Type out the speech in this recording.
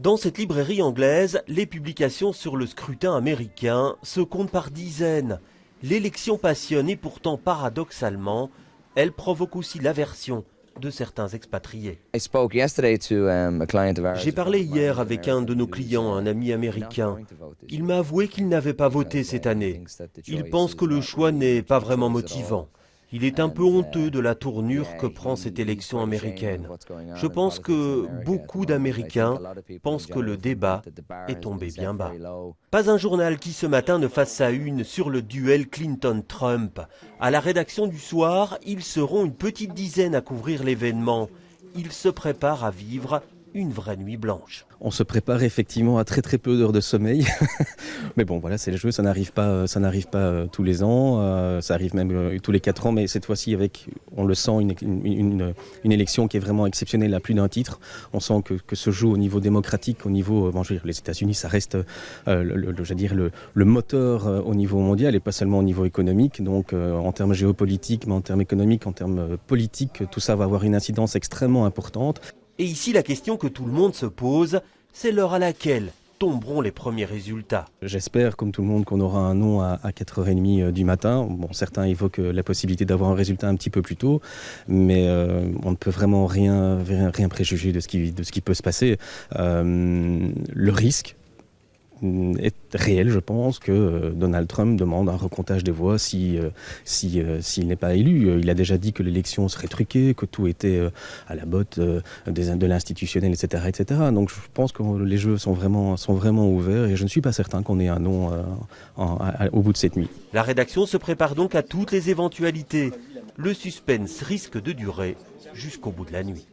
Dans cette librairie anglaise, les publications sur le scrutin américain se comptent par dizaines. L'élection passionne et pourtant, paradoxalement, elle provoque aussi l'aversion de certains expatriés. J'ai parlé hier avec un de nos clients, un ami américain. Il m'a avoué qu'il n'avait pas voté cette année. Il pense que le choix n'est pas vraiment motivant. Il est un peu honteux de la tournure que prend cette élection américaine. Je pense que beaucoup d'Américains pensent que le débat est tombé bien bas. Pas un journal qui ce matin ne fasse sa une sur le duel Clinton-Trump. À la rédaction du Soir, ils seront une petite dizaine à couvrir l'événement. Ils se préparent à vivre une vraie nuit blanche. On se prépare effectivement à très peu d'heures de sommeil. Mais bon, voilà, c'est le jeu, ça n'arrive pas tous les ans, ça arrive même tous les 4 ans, mais cette fois-ci, on le sent, une élection qui est vraiment exceptionnelle à plus d'un titre. On sent que se joue au niveau démocratique, au niveau, je veux dire, les États-Unis, ça reste le moteur au niveau mondial et pas seulement au niveau économique. Donc en termes géopolitiques, mais en termes économiques, en termes politiques, tout ça va avoir une incidence extrêmement importante. Et ici, la question que tout le monde se pose, c'est l'heure à laquelle tomberont les premiers résultats. J'espère, comme tout le monde, qu'on aura un nom à 4h30 du matin. Bon, certains évoquent la possibilité d'avoir un résultat un petit peu plus tôt, mais on ne peut vraiment rien préjuger de ce qui peut se passer. Le risque est réel, je pense, que Donald Trump demande un recomptage des voix s'il n'est pas élu. Il a déjà dit que l'élection serait truquée, que tout était à la botte de l'institutionnel, etc., etc. Donc je pense que les jeux sont vraiment ouverts et je ne suis pas certain qu'on ait un nom au bout de cette nuit. La rédaction se prépare donc à toutes les éventualités. Le suspense risque de durer jusqu'au bout de la nuit.